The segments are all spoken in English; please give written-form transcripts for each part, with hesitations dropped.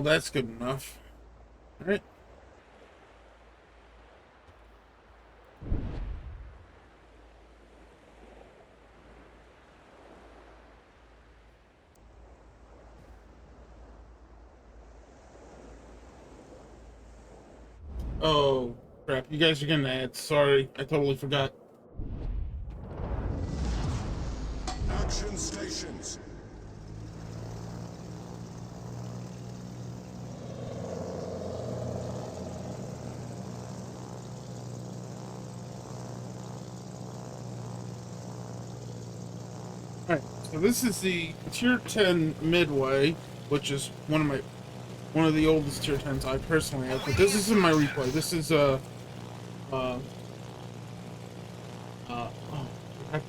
Well, that's good enough. All right. Oh, crap. You guys are getting ads. Sorry. I totally forgot. Action stations. Alright, so this is the Tier 10 Midway, which is one of the oldest Tier 10s I personally have, but this isn't my replay. This is uh, oh,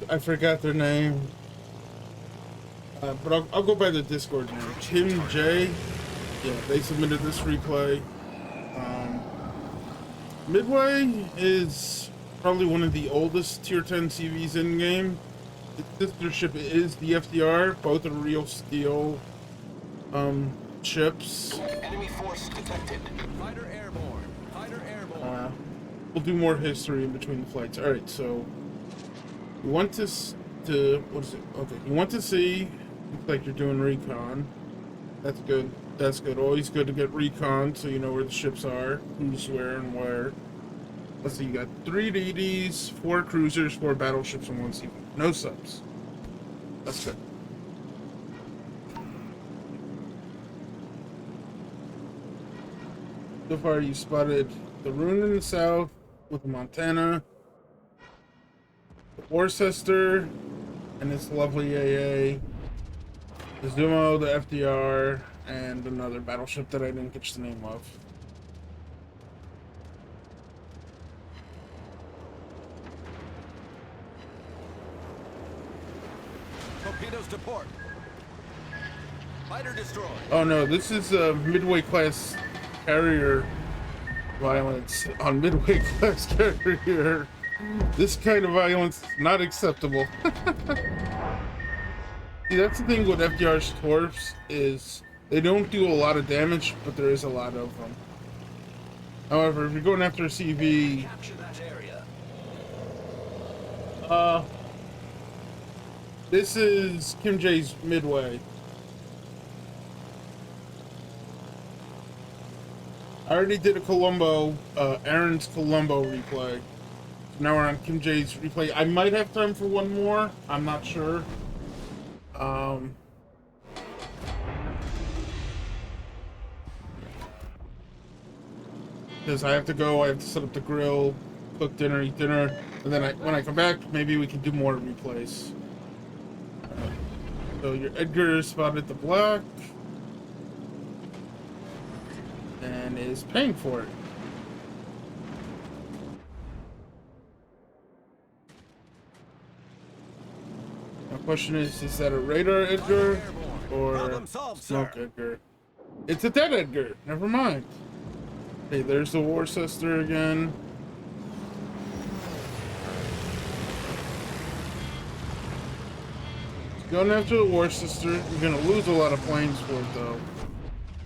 I forgot their name. But I'll go by the Discord name. Tim J. Yeah, they submitted this replay. Midway is probably one of the oldest Tier 10 CVs in game. Its sister ship is the FDR. Both are real steel ships. Enemy force detected. Fighter airborne. Fighter airborne. We'll do more history in between the flights. All right, so you want to what is it? Okay, you want to see. Looks like you're doing recon. That's good. That's good. Always good to get recon so you know where the ships are, who's where and where. Let's see. You got 3 DDs, 4 cruisers, 4 battleships, and 1 CV. No subs. That's good. So far, you spotted the Rune in the south with the Montana, the Worcester, and its lovely AA, the Zumo, the FDR, and another battleship that I didn't catch the name of. Torpedoes to port. Fighter destroyed. Oh no, this is a Midway-Class carrier violence on Midway-Class carrier. This kind of violence is not acceptable. See, that's the thing with FDR's torps is they don't do a lot of damage, but there is a lot of them. However, if you're going after a CV, Capture that area. this is Kim J's Midway. I already did a Colombo, Aaron's Colombo replay. So now we're on Kim J's replay. I might have time for one more. I'm not sure. Because I have to go, I have to set up the grill, cook dinner, eat dinner, and then when I come back, maybe we can do more replays. So your Edgar spotted the black and is paying for it. My question is that a radar Edgar or smoke Edgar? It's a dead Edgar. Never mind. Hey, there's the Worcester again. Going after the Worcester, you're gonna lose a lot of planes for it though.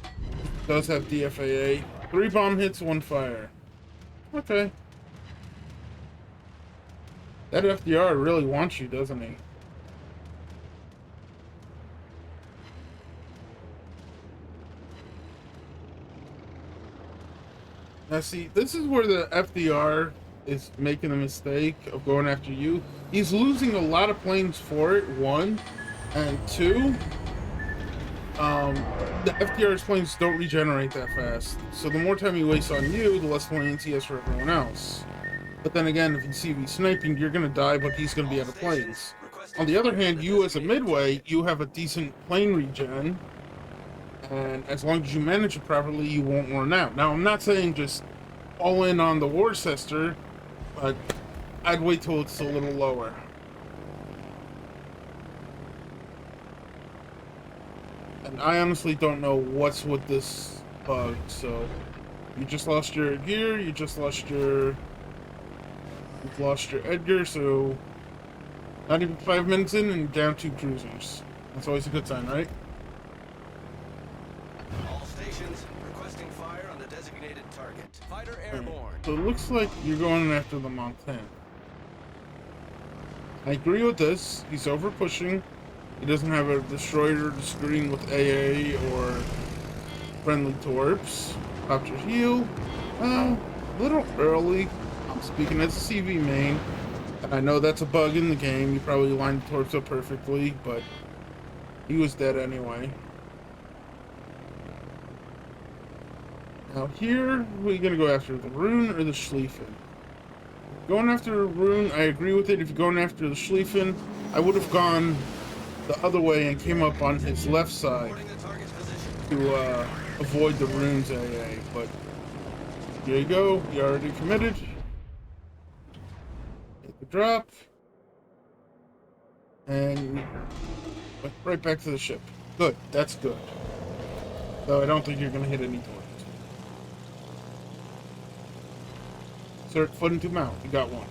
It does have DFAA. 3 bomb hits, 1 fire. Okay. That FDR really wants you, doesn't he? Now see, this is where the FDR is making the mistake of going after you. He's losing a lot of planes for it, 1. And 2, the FDR's planes don't regenerate that fast. So the more time he wastes on you, the less planes he has for everyone else. But then again, if you see me sniping, you're gonna die, but he's gonna be out of planes. On the other hand, you as a Midway, you have a decent plane regen. And as long as you manage it properly, you won't run out. Now, I'm not saying just all in on the Worcester, but I'd wait till it's a little lower. And I honestly don't know what's with this bug, so you just lost your gear, you've lost your Edgar, so not even 5 minutes in and down 2 cruisers. That's always a good sign, right? All stations, target. Fighter airborne. So it looks like you're going after the Montana. I agree with this. He's over pushing. He doesn't have a destroyer to screen with AA or friendly torps. Popped your heel. A little early. I'm speaking as a CV main. And I know that's a bug in the game. You probably lined the torps up perfectly, but he was dead anyway. Now here, we're going to go after the Rune or the Schlieffen. Going after Rune, I agree with it. If you're going after the Schlieffen, I would have gone the other way and came up on his left side to avoid the Rune's AA. But here you go. You already committed. Hit the drop. And right back to the ship. Good. That's good. Though I don't think you're going to hit any torps. Insert foot into mount. You got one.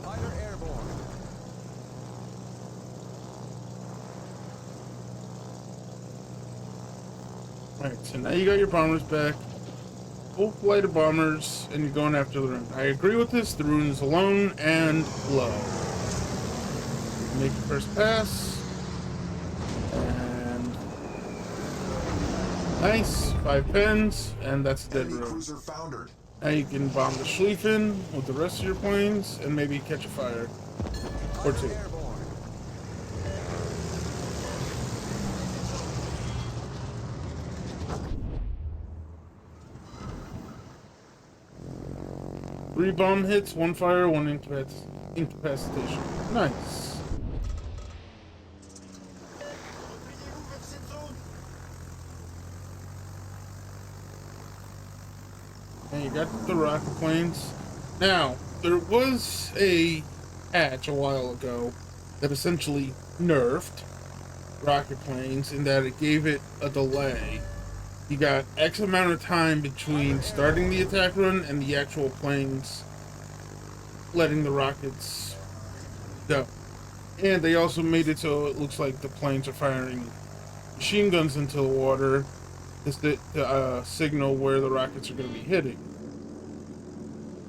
Fighter airborne. Alright, so now you got your bombers back. Full flight of bombers, and you're going after the Rune. I agree with this. The Rune is alone and low. Make your first pass. And nice. 5 pens, and that's a dead Enemy Rune. cruiser foundered. Now you can bomb the Schlieffen with the rest of your planes, and maybe catch a fire. Or two. Airborne. 3 bomb hits, 1 fire, 1 incapacitation. Nice. And you got the rocket planes. Now, there was a patch a while ago that essentially nerfed rocket planes in that it gave it a delay. You got X amount of time between starting the attack run and the actual planes letting the rockets go. And they also made it so it looks like the planes are firing machine guns into the water to signal where the rockets are going to be hitting.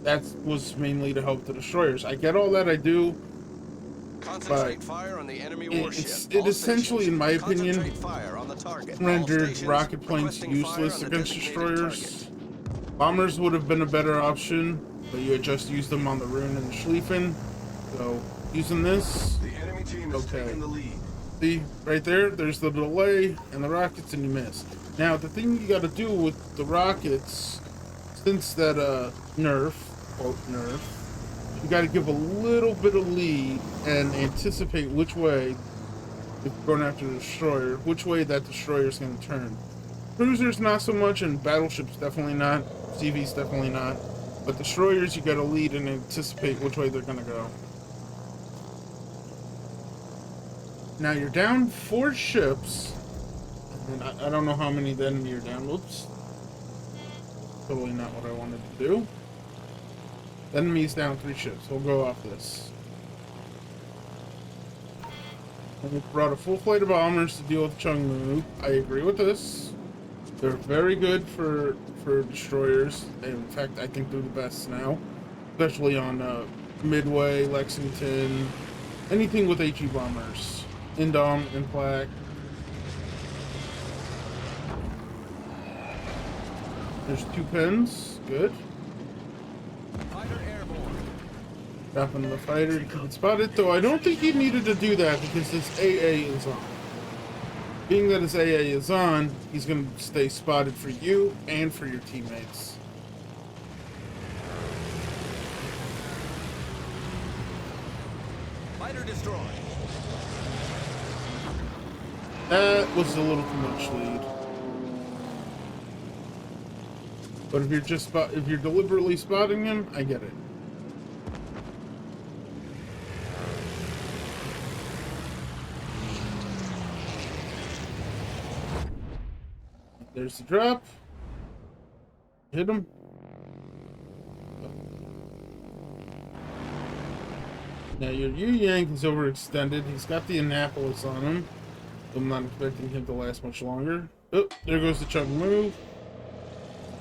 That was mainly to help the destroyers. I get all that, I do. Concentrate fire on the enemy warship. It essentially, in my opinion, Concentrate fire on the target. All rendered stations rocket planes requesting fire useless on the against designated destroyers. Bombers would have been a better option, but you had just used them on the Rune and the Schlieffen. So, using this, The enemy team is okay. taking the lead. See, right there, there's the delay and the rockets, and you miss. Now, the thing you gotta do with the rockets, since that nerf, quote nerf, you gotta give a little bit of lead and anticipate which way, if you're going after the destroyer, which way that destroyer is gonna turn. Cruisers not so much, and battleships definitely not, CVs definitely not, but destroyers you gotta lead and anticipate which way they're gonna go. Now you're down 4 ships, and I don't know how many then you're down. Whoops. Totally not what I wanted to do. The enemy's down 3 ships. We'll go off this. And we brought a full flight of bombers to deal with Chungmu. I agree with this. They're very good for destroyers. In fact, I think they're the best now. Especially on Midway, Lexington, anything with HE bombers. Indom, Implac. There's 2 pens. Good. Fighter airborne. Dropping the fighter to keep it spotted, though I don't think he needed to do that because his AA is on. Being that his AA is on, he's going to stay spotted for you and for your teammates. Fighter destroyed. That was a little too much lead. But if you're deliberately spotting him, I get it. There's the drop. Hit him. Now your Yu-Yang is overextended. He's got the Annapolis on him. I'm not expecting him to last much longer. Oh, there goes the chug move.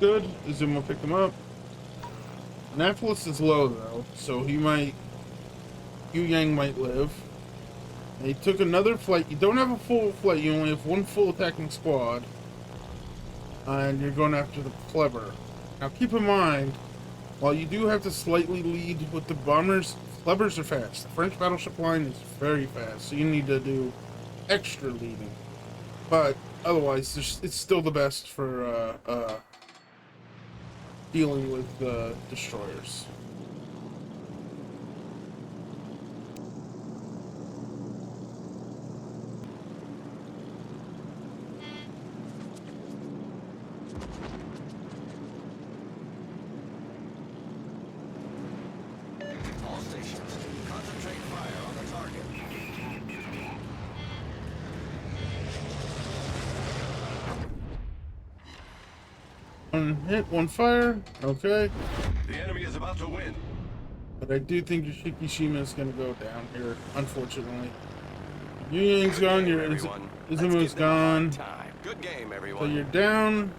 Good. Izuma picked him up. Annapolis is low though, so he might... Yu-Yang might live. And he took another flight. You don't have a full flight. You only have one full attacking squad. And you're going after the Clever. Now keep in mind, while you do have to slightly lead with the bombers, Clevers are fast. The French battleship line is very fast, so you need to do extra leading. But otherwise, it's still the best for dealing with the destroyers. One hit, one fire. Okay. The enemy is about to win. But I do think your Shikishima is going to go down here, unfortunately. Yu-Yang's gone, your Izumo's gone. Good game, everyone. So you're down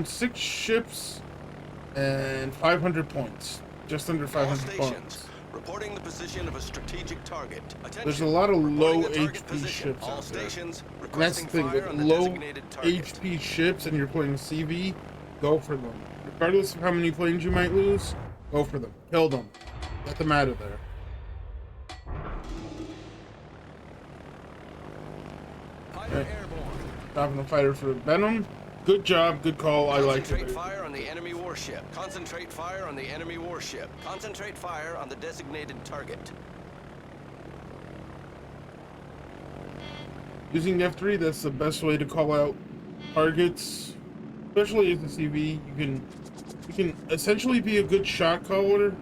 6 ships and 500 points. Just under 500 points. Reporting the position of a strategic target. Attention. There's a lot of low Reporting the target HP position. ships All out there. stations And that's requesting the thing, fire with on the low designated target. HP ships and you're playing CV, go for them. Regardless of how many planes you might lose, go for them. Kill them. Get them out of there. Fighter airborne. Stopping the fighter for Venom. Good job, good call. I like Concentrate it. fire on the enemy warship. Concentrate fire on the enemy warship. Concentrate fire on the designated target. Using F3, that's the best way to call out targets, especially as a CV. You can essentially be a good shot caller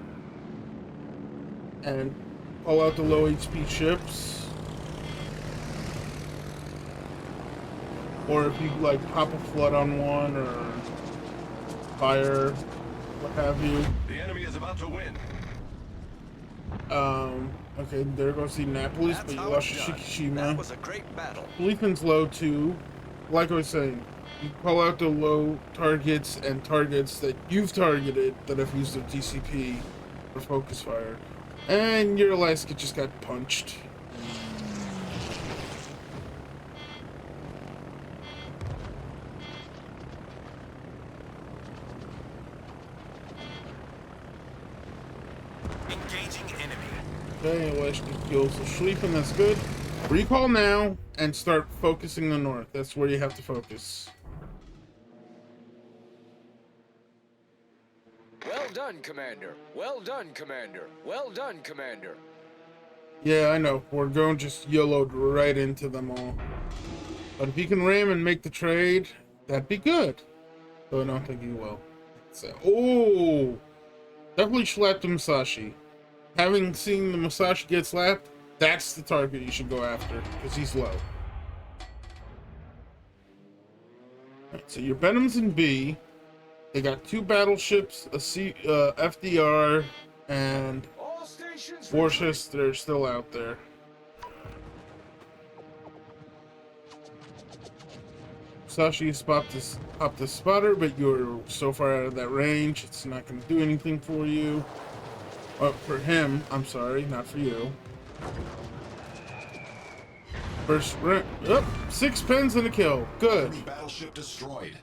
and call out the low HP ships. Or if you like pop a flood on one or fire, what have you. The enemy is about to win. Okay, there goes the Annapolis, That's but you how lost it's your done. Shikishima. That was a great battle. Policeman's low too. Like I was saying, you call out the low targets and targets that you've targeted that have used their DCP or focus fire. And your Alaska just got punched. Engaging enemy. Okay, Alaska kills the Schlieffen, that's good. Recall now and start focusing the north. That's where you have to focus. Well done, Commander. Well done, Commander. Well done, Commander. Yeah, I know. We're going just YOLO'd right into them all. But if you can ram and make the trade, that'd be good. Though I don't think you will. So, oh! Definitely slapped the Musashi. Having seen the Musashi get slapped, that's the target you should go after, because he's low. Right, so your Benham's in B. They got 2 battleships, a FDR, and All stations warships that are still out there. Musashi popped the spotter, but you're so far out of that range, it's not going to do anything for you. For him, I'm sorry, not for you. First round, 6 pins and a kill. Good. Enemy battleship destroyed.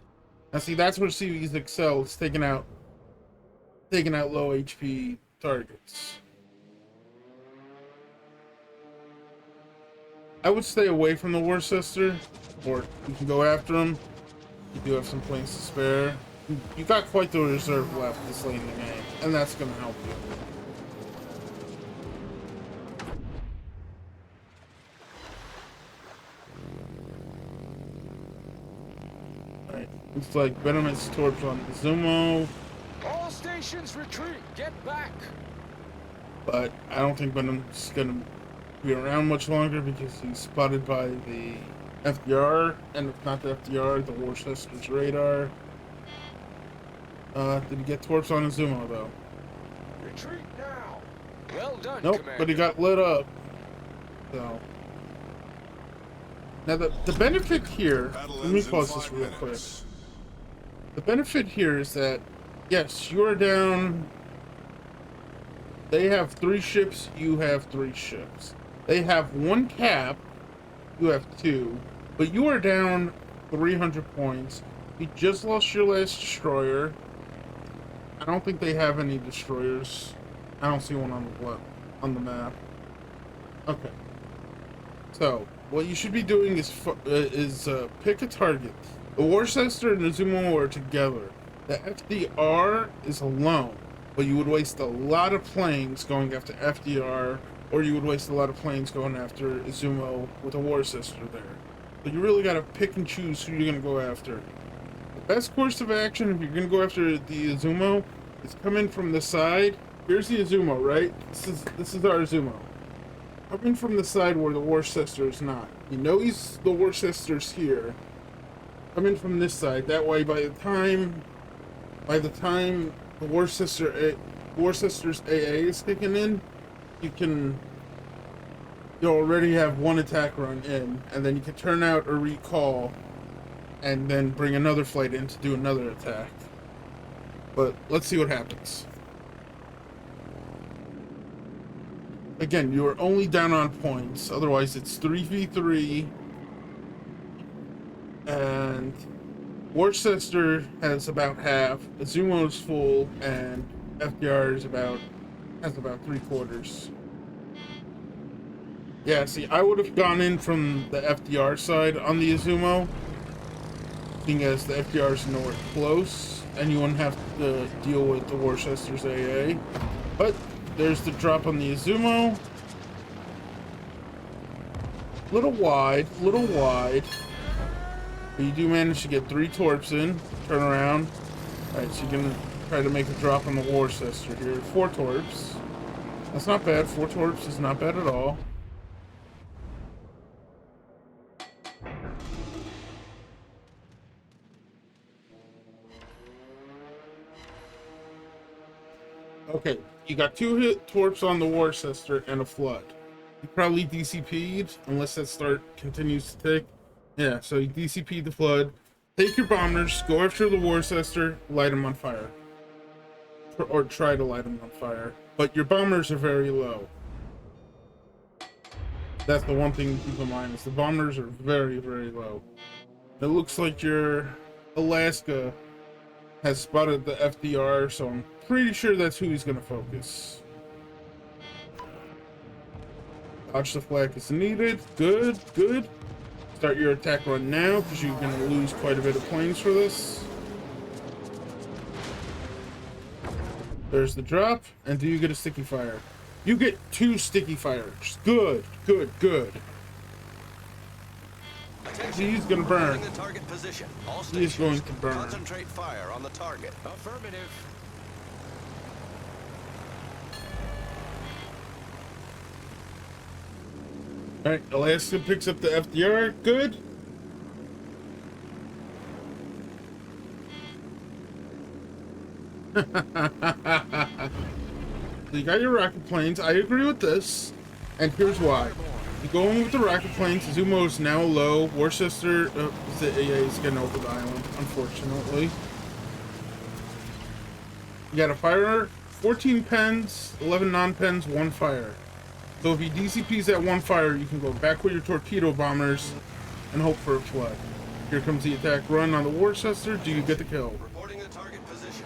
Now see, that's where CVs excel. It's taking out low HP targets. I would stay away from the Worcester, or you can go after them. You do have some planes to spare. You got quite the reserve left this late in the game, and that's going to help you. Alright, looks like Venomous Torch on Izumo, All stations retreat. Get back. but I don't think Venom's going to be around much longer because he's spotted by the FDR, and if not the FDR, the Worcester's radar. Did he get torps on Izumo though? Retreat now. Well done, Nope, Commander. but he got lit up. So now the benefit here. Battle Let me ends in pause this 5 real quick. minutes. The benefit here is that yes, you are down. They have 3 ships. You have 3 ships. They have 1 cap. You have 2, but you are down 300 points. You just lost your last destroyer. I don't think they have any destroyers. I don't see one on the map. Okay. So what you should be doing is pick a target. The Worcester and the Izumo are together. The FDR is alone, but you would waste a lot of planes going after FDR, or you would waste a lot of planes going after Izumo with a Worcester there. So you really got to pick and choose who you're going to go after. The best course of action if you're going to go after the Izumo is come in from the side. Here's the Izumo, right? This is our Izumo. Come in from the side where the Worcester is not. You know the Worcester's here. Come in from this side. That way, by the time the Worcester's AA is kicking in, you'll already have 1 attack run in, and then you can turn out a recall, and then bring another flight in to do another attack. But let's see what happens. Again, you are only down on points. Otherwise, it's 3v3, and Worcester has about half. Izumo's full, and FDR has about 3/4. Yeah, see, I would have gone in from the FDR side on the Izumo, seeing as the FDR is nowhere close, and you wouldn't have to deal with the Worcester's AA. But there's the drop on the Izumo. Little wide. But you do manage to get 3 torps in. Turn around. Alright, so you can try to make a drop on the Worcester here. 4 torps. That's not bad. 4 torps is not bad at all. Okay, you got 2 hit torps on the Worcester and a flood. You probably DCP'd, unless that start continues to tick. Yeah, so you DCP'd the flood. Take your bombers, go after the Worcester, light them on fire. Or try to light them on fire. But your bombers are very low. That's the one thing to keep in mind, is the bombers are very, very low. It looks like your Alaska has spotted the FDR, so I'm pretty sure that's who he's going to focus. Dodge the flag is needed. Good. Start your attack run now, because you're going to lose quite a bit of planes for this. There's the drop. And do you get a sticky fire? You get 2 sticky fires. Good. He's going to burn. The target position. All He's stations, going to burn. concentrate fire on the target. Affirmative. Alright, Alaska picks up the FDR. Good. So you got your rocket planes. I agree with this. And here's why. You go in with the rocket planes. Izumo is now low. Worcester the AA is getting over the island, unfortunately. You got a fire, 14 pens, 11 non-pens, 1 fire. So if he DCPs that 1 fire, you can go back with your torpedo bombers and hope for a flood. Here comes the attack run on the Worcester. Do you get the kill? Reporting the target position.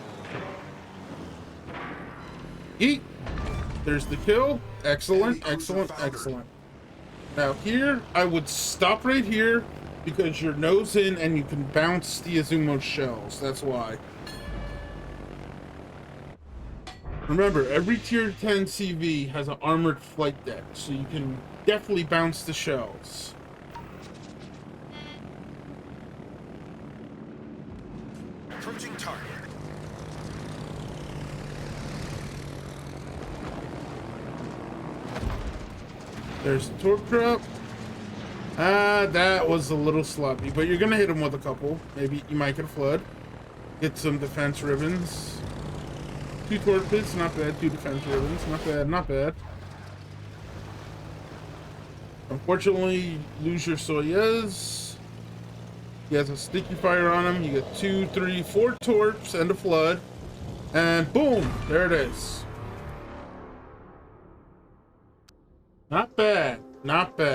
Eat. There's the kill. Excellent. Now here, I would stop right here because you're nose in and you can bounce the Izumo shells. That's why. Remember, every tier 10 CV has an armored flight deck, so you can definitely bounce the shells. Approaching target. There's the torque drop. That was a little sloppy, but you're gonna hit him with a couple. Maybe you might get a flood. Get some defense ribbons. 2 torpedoes, not bad. 2 defense ribbons, not bad, not bad. Unfortunately, you lose your Soyuz. He has a sticky fire on him. You get 2, 3, 4 torps and a flood. And boom, there it is. Not bad, not bad.